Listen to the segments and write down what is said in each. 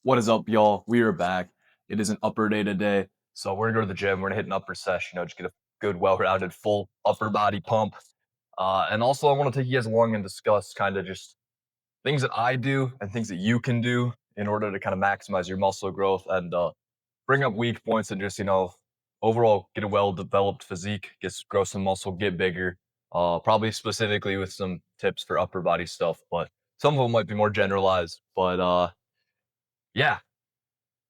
What is up, y'all? We are back. It is an upper day today. So we're gonna go to the gym. We're gonna hit an upper session, just get a good, well-rounded, full upper body pump. And also I want to take you guys along and discuss kind of just things that I do and things that you can do in order to kind of maximize your muscle growth and bring up weak points and just, overall get a well-developed physique, grow some muscle, get bigger. Probably specifically with some tips for upper body stuff, but some of them might be more generalized. But yeah,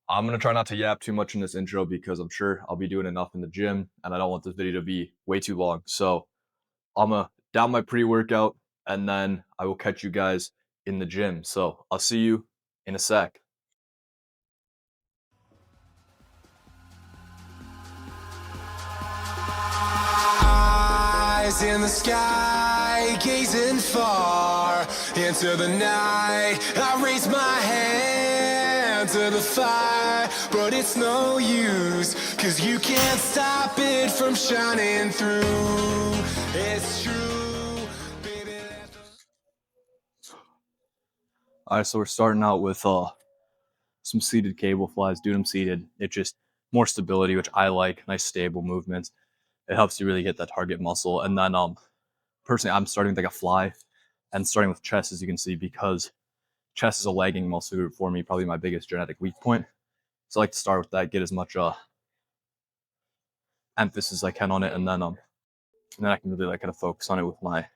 I'm going to try not to yap too much in this intro because I'm sure I'll be doing enough in the gym and I don't want this video to be way too long. So I'm going to down my pre-workout and then I will catch you guys in the gym. So I'll see you in a sec. Eyes in the sky, gazing far into the night. I raise my hand to the fire, but it's no use, 'cause you can't stop it from shining through. It's true, baby. All right, so we're starting out with some seated cable flies. Doing them seated, it's just more stability, which I like. Nice stable movements. It helps you really get that target muscle. And then personally, I'm starting with like a fly and starting with chest, as you can see, because chest is a lagging muscle group for me, probably my biggest genetic weak point. So I like to start with that, get as much emphasis as I can on it, and then I can really like kind of focus on it with my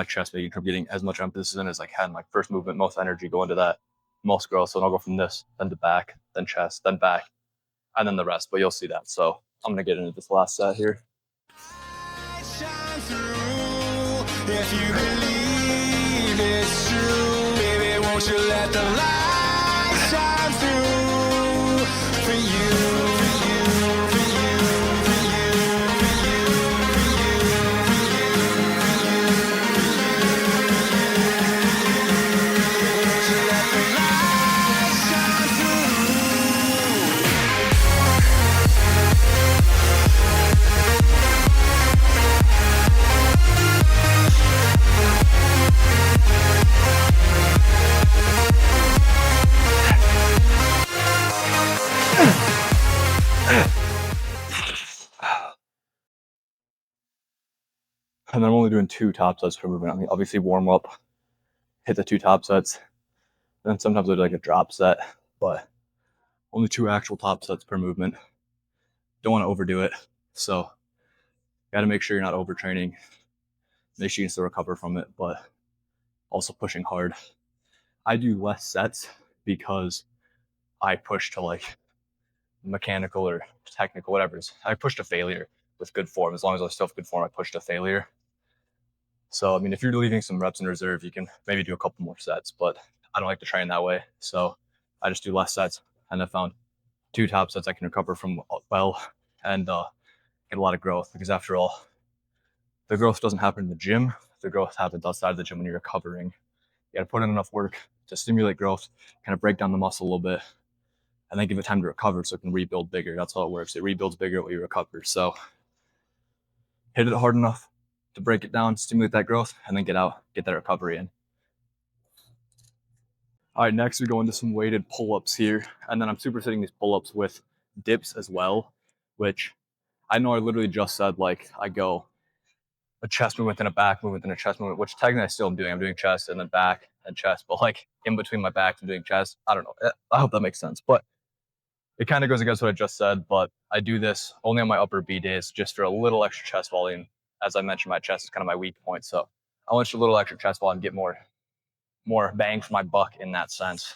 chest, making sure I'm getting as much emphasis in as I can. My first movement, most energy go into that muscle growth. So I'll go from this, then to back, then chest, then back, and then the rest. But you'll see that. So I'm gonna get into this last set here. Shine through. If you believe it's true, baby, won't you let the light shine through for you, for you, for you, for you, for you, for you, won't you let the light shine through? And then I'm only doing 2 top sets per movement. I mean, obviously warm up, hit the 2 top sets. Then sometimes I do like a drop set, but only 2 actual top sets per movement. Don't want to overdo it. So got to make sure you're not overtraining. Make sure you can still recover from it, but also pushing hard. I do less sets because I push to like mechanical or technical, whatever it is. I push to failure with good form. As long as I still have good form, I push to failure. So, I mean, if you're leaving some reps in reserve, you can maybe do a couple more sets, but I don't like to train that way. So I just do less sets, and I found 2 top sets I can recover from well and get a lot of growth, because after all, the growth doesn't happen in the gym. The growth happens outside of the gym when you're recovering. You got to put in enough work to stimulate growth, kind of break down the muscle a little bit, and then give it time to recover so it can rebuild bigger. That's how it works. It rebuilds bigger when you recover. So hit it hard enough to break it down, stimulate that growth, and then get out, get that recovery in. All right, next we go into some weighted pull-ups here. And then I'm supersetting these pull-ups with dips as well, which I know I literally just said, like, I go a chest movement and a back movement and a chest movement, which technically I still am doing. I'm doing chest and then back and chest, but like in between my back, I'm doing chest. I don't know. I hope that makes sense, but it kind of goes against what I just said. But I do this only on my upper B days, just for a little extra chest volume. As I mentioned, my chest is kind of my weak point. So I want a little extra chest volume, get more bang for my buck in that sense,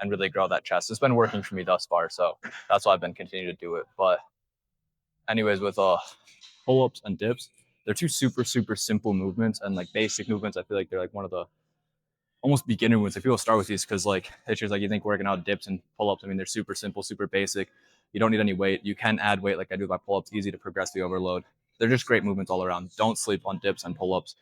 and really grow that chest. It's been working for me thus far. So that's why I've been continuing to do it. But anyways, with pull-ups and dips, they're 2 super, super simple movements, and like basic movements. I feel like they're like one of the almost beginner movements. If people start with these, because like it's just like you think working out dips and pull-ups, I mean, they're super simple, super basic. You don't need any weight. You can add weight like I do with my pull-ups. Easy to progress the overload. They're just great movements all around. Don't sleep on dips and pull-ups.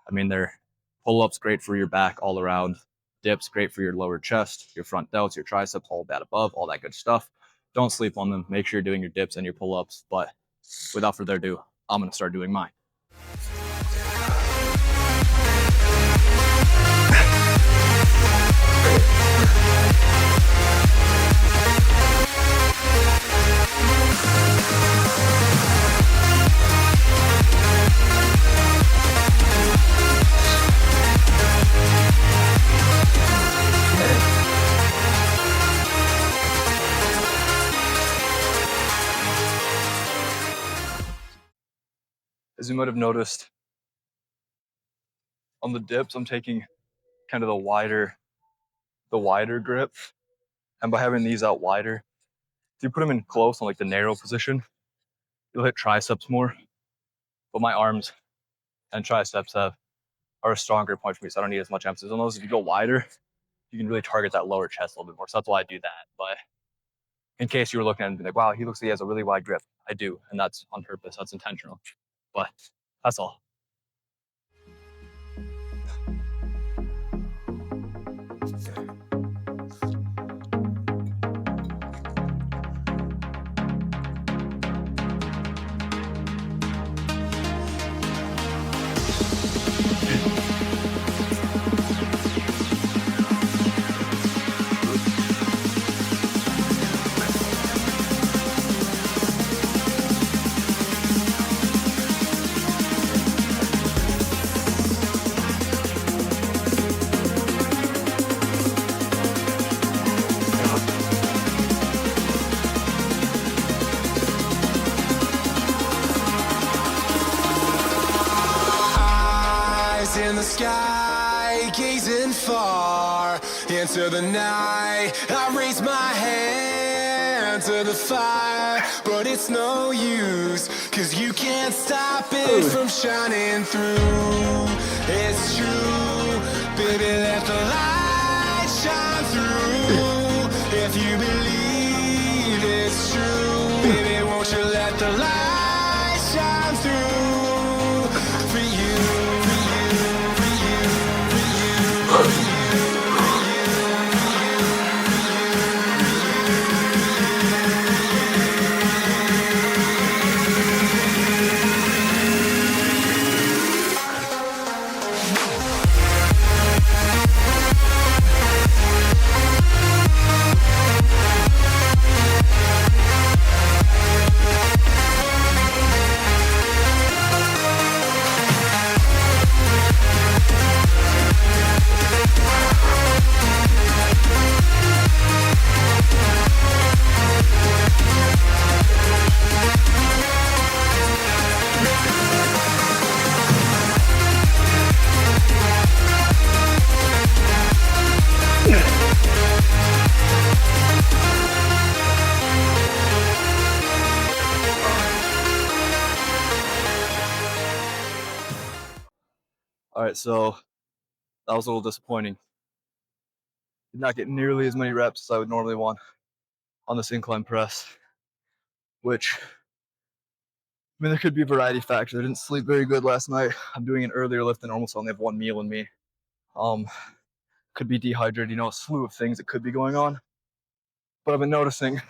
I mean, they're pull-ups great for your back all around. Dips great for your lower chest, your front delts, your triceps, all that above, all that good stuff. Don't sleep on them. Make sure you're doing your dips and your pull-ups. But without further ado, I'm going to start doing mine. as you might have noticed, on the dips, I'm taking kind of the wider grip. And by having these out wider, if you put them in close on like the narrow position, you'll hit triceps more. But my arms and triceps are a stronger point for me, so I don't need as much emphasis on those. If you go wider, you can really target that lower chest a little bit more. So that's why I do that. But in case you were looking at it and be like, wow, he looks like he has a really wide grip. I do, and that's on purpose. That's intentional. But that's all. Eyes in the sky, gazing far into the night. I raise my hand to the fire, but it's no use, 'cause you can't stop it from shining through. It's true, baby, let the light shine through. If you believe it's true, baby, won't you let the light shine through for you, for you, for you, for you, for you, for you, for you, for you, for you. All right, so that was a little disappointing. Did not get nearly as many reps as I would normally want on this incline press, which, I mean, there could be a variety of factors. I didn't sleep very good last night. I'm doing an earlier lift than normal, so I only have one meal in me. Could be dehydrated, a slew of things that could be going on. But I've been noticing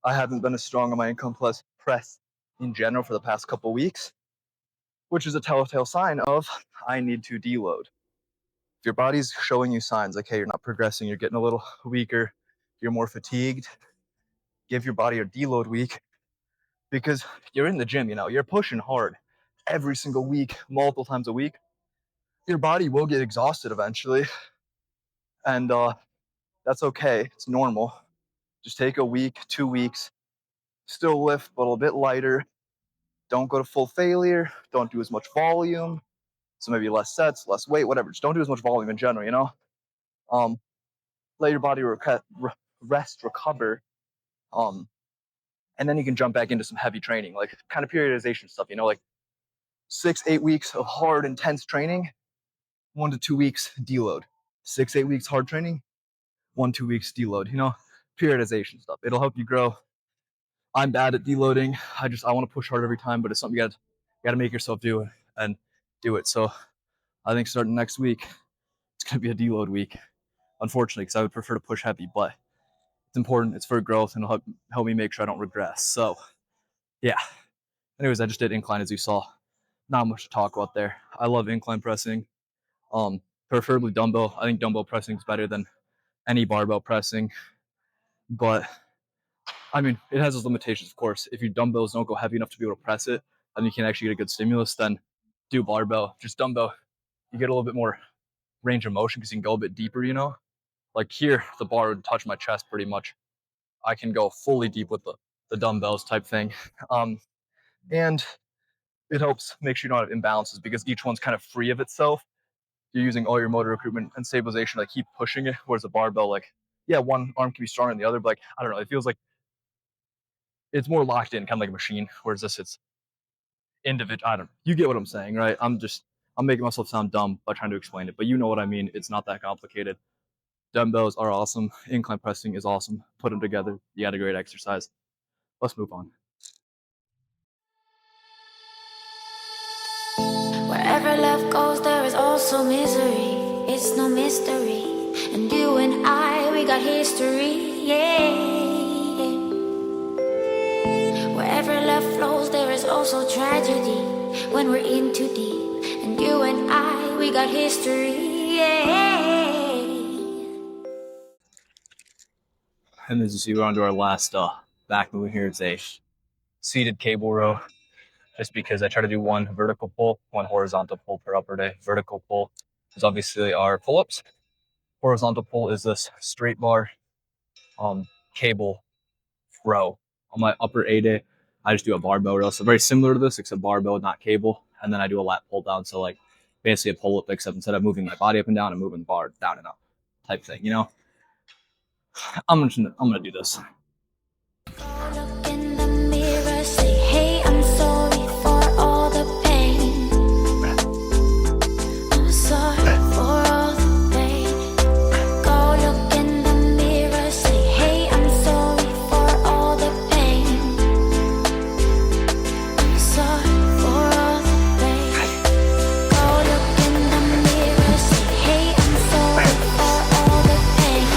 I haven't been as strong on my incline press in general for the past couple weeks, which is a telltale sign of I need to deload. If your body's showing you signs like, hey, you're not progressing, you're getting a little weaker, you're more fatigued, give your body a deload week, because you're in the gym, you're pushing hard every single week, multiple times a week. Your body will get exhausted eventually, and that's okay. It's normal. Just take a week, 2 weeks, still lift, but a little bit lighter. Don't go to full failure. Don't do as much volume. So maybe less sets, less weight, whatever. Just don't do as much volume in general, Let your body rest, recover, and then you can jump back into some heavy training, like kind of periodization stuff, like 6-8 weeks of hard, intense training, 1 to 2 weeks deload. 6-8 weeks hard training, 1-2 weeks deload. Periodization stuff. It'll help you grow. I'm bad at deloading. I want to push hard every time, but it's something you got to make yourself do it and do it. So I think starting next week, it's gonna be a deload week, unfortunately, because I would prefer to push heavy, but it's important. It's for growth, and it'll help me make sure I don't regress. So yeah. Anyways, I just did incline, as you saw. Not much to talk about there. I love incline pressing. Preferably dumbbell. I think dumbbell pressing is better than any barbell pressing. But I mean, it has its limitations, of course. If your dumbbells don't go heavy enough to be able to press it, and you can actually get a good stimulus, then do barbell. Just dumbbell, you get a little bit more range of motion because you can go a bit deeper, Like here, the bar would touch my chest pretty much. I can go fully deep with the dumbbells type thing. And it helps make sure you don't have imbalances because each one's kind of free of itself. You're using all your motor recruitment and stabilization to like keep pushing it. Whereas a barbell, like, yeah, one arm can be stronger than the other, but like, I don't know, it feels like it's more locked in, kind of like a machine. Whereas this, it's individual. I don't know. You get what I'm saying, right? I'm making myself sound dumb by trying to explain it, but you know what I mean. It's not that complicated. Dumbbells are awesome. Incline pressing is awesome. Put them together, you got a great exercise. Let's move on. Wherever love goes, there is also misery. It's no mystery. And you and I, we got history, yeah. Wherever love flows, there is also tragedy when we're in too deep. And you and I, we got history, yeah. And as you see, we're on to our last back movement here. It's a seated cable row, just because I try to do one vertical pull, one horizontal pull per upper day. Vertical pull is obviously our pull-ups. Horizontal pull is this straight bar cable row. On my upper A day, I just do a barbell row. So very similar to this, except barbell, not cable. And then I do a lat pull down. So like basically a pull-up, except instead of moving my body up and down, I'm moving the bar down and up type thing, you know? I'm gonna do this. Look in the mirror, say, hey, I'm sorry for all the pain. I'm sorry for all the pain. Go look in the mirror, say, hey, I'm sorry for all the pain. I'm sorry for all the pain. Go look in the mirror, say, hey, I'm sorry for all the pain.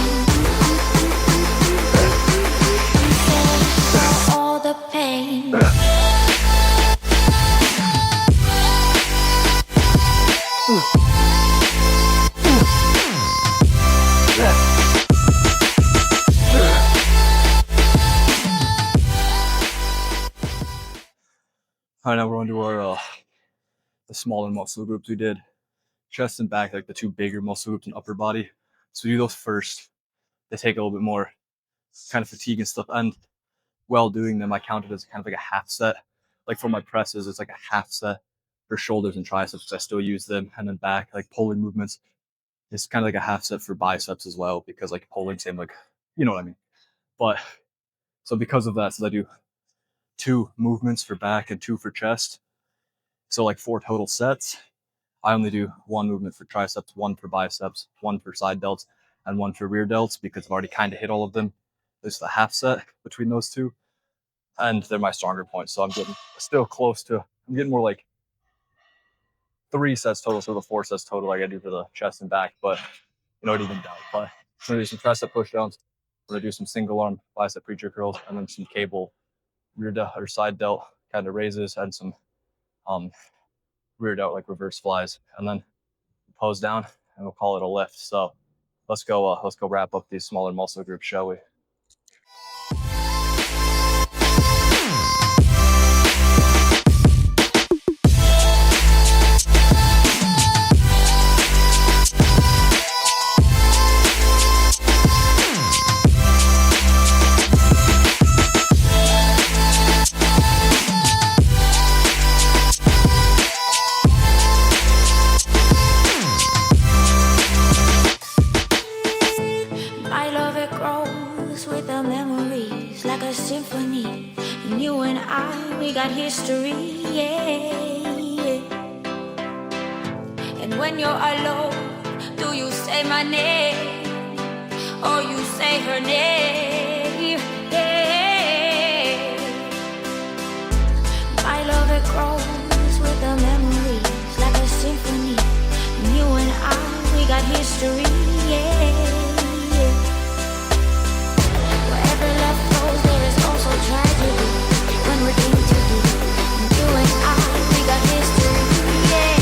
All the pain. All right, now we're on to our the smaller muscle groups we did. Chest and back, like the two bigger muscle groups in upper body. So we do those first. They take a little bit more kind of fatigue and stuff. And while doing them, I count it as kind of like a half set. Like for my presses, it's like a half set for shoulders and triceps. I still use them. And then back, like pulling movements, it's kind of like a half set for biceps as well, because like pulling, same like, you know what I mean. But so because of that, so I do 2 movements for back and 2 for chest. So like 4 total sets. I only do 1 movement for triceps, 1 for biceps, 1 for side delts, and 1 for rear delts, because I've already kind of hit all of them. There's the half set between those 2, and they're my stronger points. So I'm getting still close to, I'm getting more like 3 sets total, so the 4 sets total like I do for the chest and back, but you know, it even down. But I'm gonna do some tricep push downs. I'm gonna do some single arm bicep preacher curls, and then some cable rear delt or side delt kind of raises, and some rear delt like reverse flies, and then pose down, and we'll call it a lift. So let's go wrap up these smaller muscle groups, shall we? My love, it grows with the memories like a symphony. And you and I, we got history, yeah. And when you're alone, do you say my name or you say her name? Yeah. My love, it grows with the memories like a symphony. And you and I, we got history, yeah. Wherever love flows, there is also tragedy when we're in too deep. And you and I, we got history, yeah.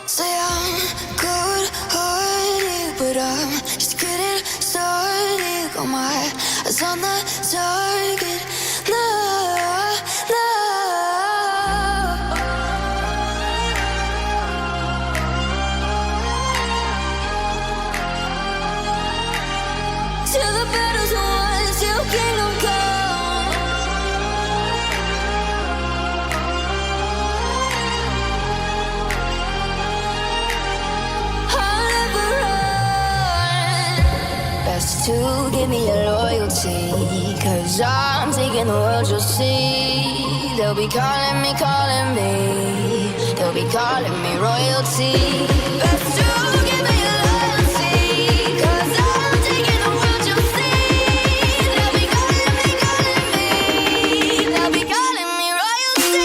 Say I'm good-hearted, but I'm just getting started. Got my eyes on the target. No, no. Till the battle's won, till kingdom come. I'll never run. Best to give me your loyalty, 'cause I'm taking the world, you'll see. They'll be calling me, they'll be calling me royalty. Best to give me your loyalty, 'cause I'm taking the world, you'll see. They'll be calling me, they'll be calling me royalty. They'll be calling me royalty.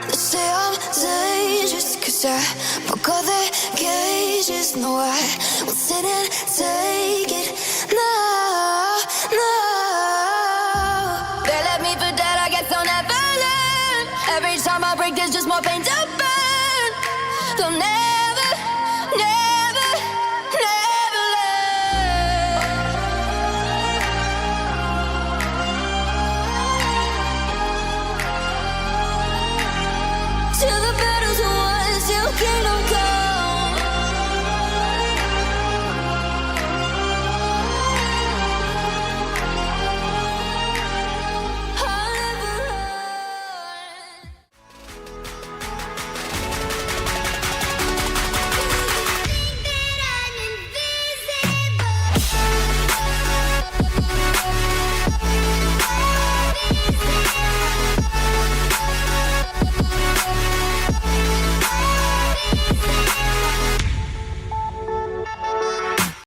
They say I'm dangerous, 'cause I broke all their cages. No, I won't sit and take it. No, no. They left me for dead, I guess I'll never learn. Every time I break, there's just more pain to burn. They'll never